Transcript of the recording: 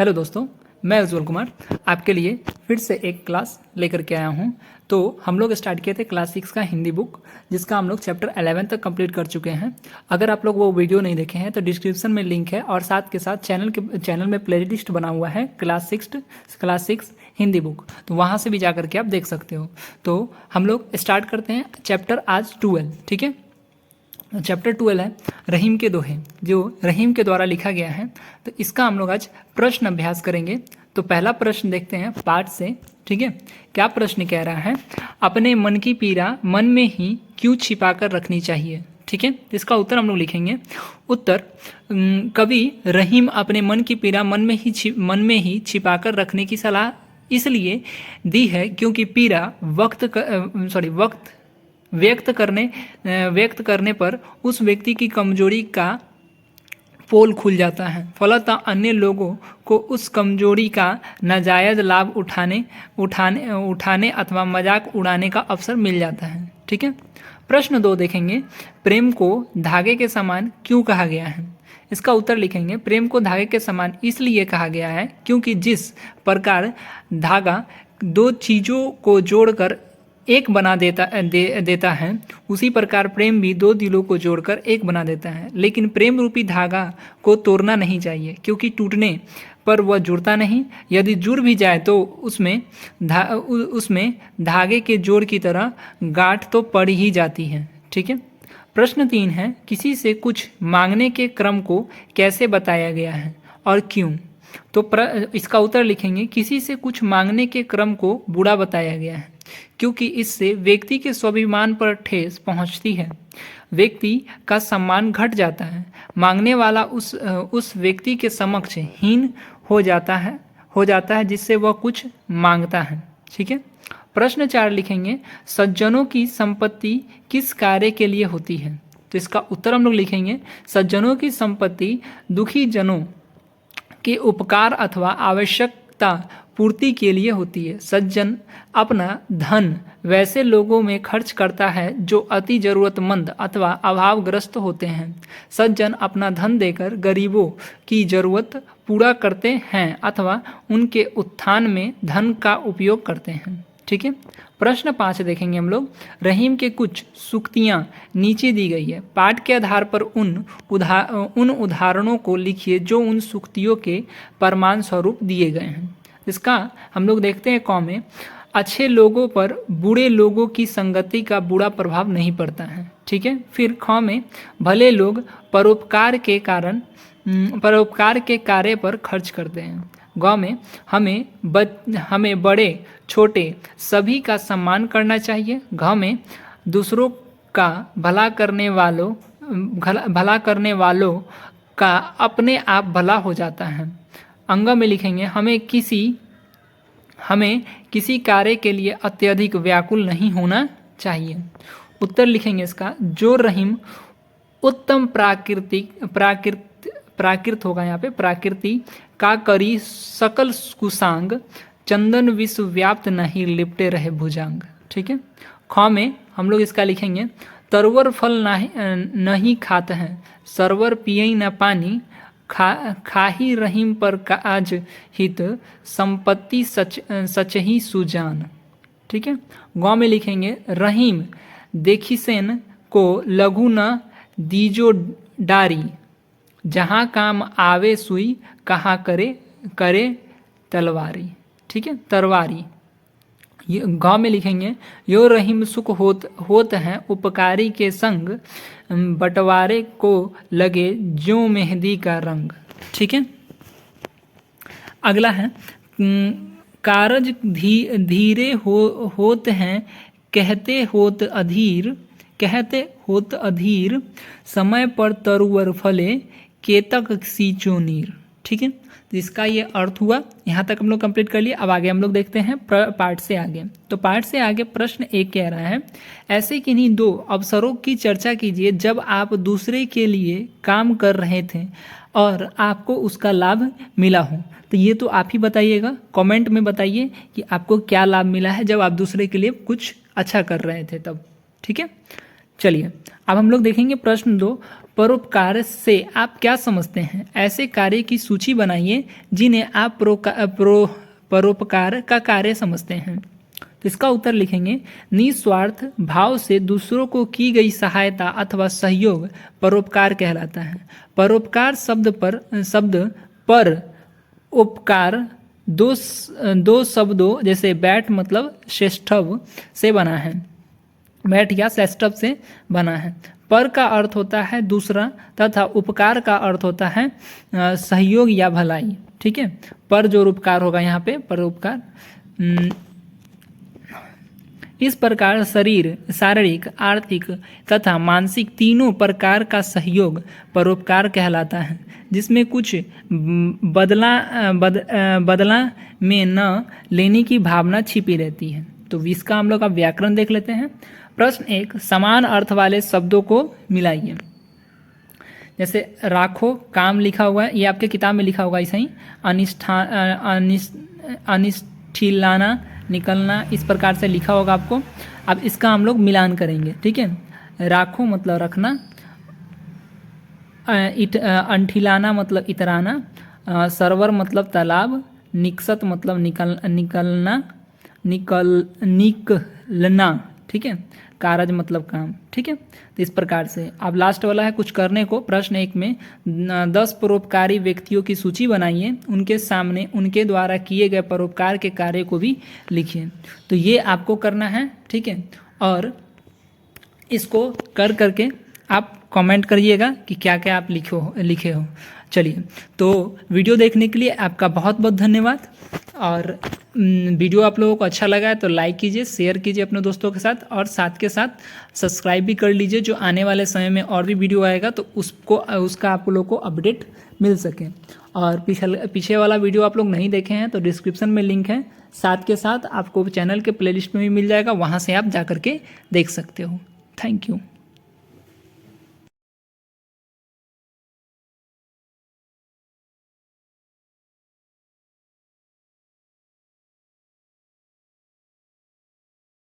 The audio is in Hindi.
हेलो दोस्तों, मैं उज्जवल कुमार आपके लिए फिर से एक क्लास लेकर के आया हूँ। तो हम लोग स्टार्ट किए थे क्लास 6 का हिंदी बुक, जिसका हम लोग चैप्टर 11 तक कंप्लीट कर चुके हैं। अगर आप लोग वो वीडियो नहीं देखे हैं तो डिस्क्रिप्शन में लिंक है, और साथ के साथ चैनल में प्लेलिस्ट बना हुआ है क्लास 6 हिंदी बुक, तो वहाँ से भी जा करके आप देख सकते हो। तो हम लोग स्टार्ट करते हैं चैप्टर आज 12, ठीक है। चैप्टर 12 है रहीम के दोहे, जो रहीम के द्वारा लिखा गया है। तो इसका हम लोग आज प्रश्न अभ्यास करेंगे। तो पहला प्रश्न देखते हैं पाठ से, ठीक है। क्या प्रश्न कह रहा है? अपने मन की पीड़ा मन में ही क्यों छिपा कर रखनी चाहिए, ठीक है। इसका उत्तर हम लोग लिखेंगे। उत्तर, कवि रहीम अपने मन की पीड़ा मन में ही छिपा कर रखने की सलाह इसलिए दी है क्योंकि पीड़ा व्यक्त करने पर उस व्यक्ति की कमजोरी का पोल खुल जाता है। फलतः अन्य लोगों को उस कमजोरी का नाजायज लाभ उठाने अथवा मजाक उड़ाने का अवसर मिल जाता है, ठीक है। प्रश्न 2 देखेंगे, प्रेम को धागे के समान क्यों कहा गया है? इसका उत्तर लिखेंगे। प्रेम को धागे के समान इसलिए कहा गया है क्योंकि जिस प्रकार धागा दो चीज़ों को जोड़कर एक बना देता है, उसी प्रकार प्रेम भी दो दिलों को जोड़कर एक बना देता है। लेकिन प्रेम रूपी धागा को तोड़ना नहीं चाहिए, क्योंकि टूटने पर वह जुड़ता नहीं। यदि जुड़ भी जाए तो उसमें धागे के जोड़ की तरह गांठ तो पड़ ही जाती है, ठीक है। प्रश्न 3 है, किसी से कुछ मांगने के क्रम को कैसे बताया गया है और क्यों? तो इसका उत्तर लिखेंगे। किसी से कुछ मांगने के क्रम को बुरा बताया गया है क्योंकि इससे व्यक्ति के स्वाभिमान पर ठेस पहुंचती है, व्यक्ति का सम्मान घट जाता है, मांगने वाला उस व्यक्ति के समक्ष हीन हो जाता है जिससे वह कुछ मांगता है, ठीक है। प्रश्न 4 लिखेंगे, सज्जनों की संपत्ति किस कार्य के लिए होती है? तो इसका उत्तर हम लोग लिखेंगे। सज्जनों की संपत्ति दुखी जनों के उपकार अथवा आवश्यकता पूर्ति के लिए होती है। सज्जन अपना धन वैसे लोगों में खर्च करता है जो अति जरूरतमंद अथवा अभावग्रस्त होते हैं। सज्जन अपना धन देकर गरीबों की जरूरत पूरा करते हैं अथवा उनके उत्थान में धन का उपयोग करते हैं, ठीक है। प्रश्न 5 देखेंगे हम लोग। रहीम के कुछ सूक्तियाँ नीचे दी गई है। पाठ के आधार पर उन उदाहरणों को लिखिए जो उन सूक्तियों के प्रमाण स्वरूप दिए गए हैं। इसका हम लोग देखते हैं। क में, अच्छे लोगों पर बुरे लोगों की संगति का बुरा प्रभाव नहीं पड़ता है, ठीक है। फिर ख में, भले लोग परोपकार के कार्य पर खर्च करते हैं। ग में, हमें बड़े छोटे सभी का सम्मान करना चाहिए। घ में, दूसरों का भला करने वालों का अपने आप भला हो जाता है। अंग में लिखेंगे, हमें किसी कार्य के लिए अत्यधिक व्याकुल नहीं होना चाहिए। उत्तर लिखेंगे इसका, जो रहीम उत्तम प्राकृत होगा यहाँ पे, प्राकृति का करी सकल कुसांग, चंदन विश्व व्याप्त नहीं लिपटे रहे भुजांग, ठीक है। ख में हम लोग इसका लिखेंगे, तरवर फल नहीं खाते हैं, सरवर पियई न पानी, खाही रहीम पर काज हित, संपत्ति सच ही सुजान, ठीक है। ग में लिखेंगे, रहीम देखिसेन को लघु न दीजो डारी, जहाँ काम आवे सुई कहाँ करे तलवारी, ठीक है, तरवारी। ग में लिखेंगे, यो रहीम सुख होत हैं उपकारी के संग, बंटवारे को लगे ज्यों मेहंदी का रंग, ठीक है। अगला है, कारज धीरे होत हैं कहते होत अधीर, समय पर तरुवर फले केतक सींचो नीर, ठीक है। तो इसका ये अर्थ हुआ। यहाँ तक हम लोग कंप्लीट कर लिए। अब आगे हम लोग देखते हैं पार्ट से आगे। तो पार्ट से आगे प्रश्न 1 कह रहा है, ऐसे किन्हीं 2 अवसरों की चर्चा कीजिए जब आप दूसरे के लिए काम कर रहे थे और आपको उसका लाभ मिला हो। तो ये तो आप ही बताइएगा, कमेंट में बताइए कि आपको क्या लाभ मिला है जब आप दूसरे के लिए कुछ अच्छा कर रहे थे तब, ठीक है। चलिए अब हम लोग देखेंगे प्रश्न 2। परोपकार से आप क्या समझते हैं? ऐसे कार्य की सूची बनाइए जिन्हें आप परोपकार का कार्य समझते हैं। तो इसका उत्तर लिखेंगे, निस्वार्थ भाव से दूसरों को की गई सहायता अथवा सहयोग परोपकार कहलाता है। परोपकार शब्द पर उपकार दो शब्दों जैसे बैठ मतलब श्रेष्ठव से बना है, बैठ या श्रेष्ठव से बना है। पर का अर्थ होता है दूसरा तथा उपकार का अर्थ होता है सहयोग या भलाई। ठीक है, पर जो उपकार होगा यहाँ पे परोपकार। इस प्रकार शारीरिक, आर्थिक तथा मानसिक तीनों प्रकार का सहयोग परोपकार कहलाता है, जिसमें कुछ बदला में न लेने की भावना छिपी रहती है। तो इसका हम लोग अब व्याकरण देख लेते हैं। प्रश्न 1, समान अर्थ वाले शब्दों को मिलाइए। जैसे राखो काम लिखा हुआ है, ये आपके किताब में लिखा होगा ऐसा ही। अनिष्ठिलाना निकलना, इस प्रकार से लिखा होगा आपको। अब इसका हम लोग मिलान करेंगे। ठीक है, राखो मतलब रखना, अंठिलाना मतलब इतराना, सरवर मतलब तालाब, निकसत मतलब निकलना। ठीक है, कारज मतलब काम। ठीक है, तो इस प्रकार से अब लास्ट वाला है कुछ करने को। प्रश्न 1 में 10 परोपकारी व्यक्तियों की सूची बनाइए, उनके सामने उनके द्वारा किए गए परोपकार के कार्य को भी लिखिए। तो ये आपको करना है। ठीक है, और इसको कर करके आप कमेंट करिएगा कि क्या क्या आप लिखे हो। चलिए, तो वीडियो देखने के लिए आपका बहुत बहुत धन्यवाद। और वीडियो आप लोगों को अच्छा लगा है तो लाइक कीजिए, शेयर कीजिए अपने दोस्तों के साथ, और साथ के साथ सब्सक्राइब भी कर लीजिए, जो आने वाले समय में और भी वीडियो आएगा तो उसका आप लोगों को अपडेट मिल सके। और पीछे वाला वीडियो आप लोग नहीं देखे हैं तो डिस्क्रिप्शन में लिंक है, साथ के साथ आपको चैनल के प्लेलिस्ट में भी मिल जाएगा, वहाँ से आप जा कर के देख सकते हो। Thank you.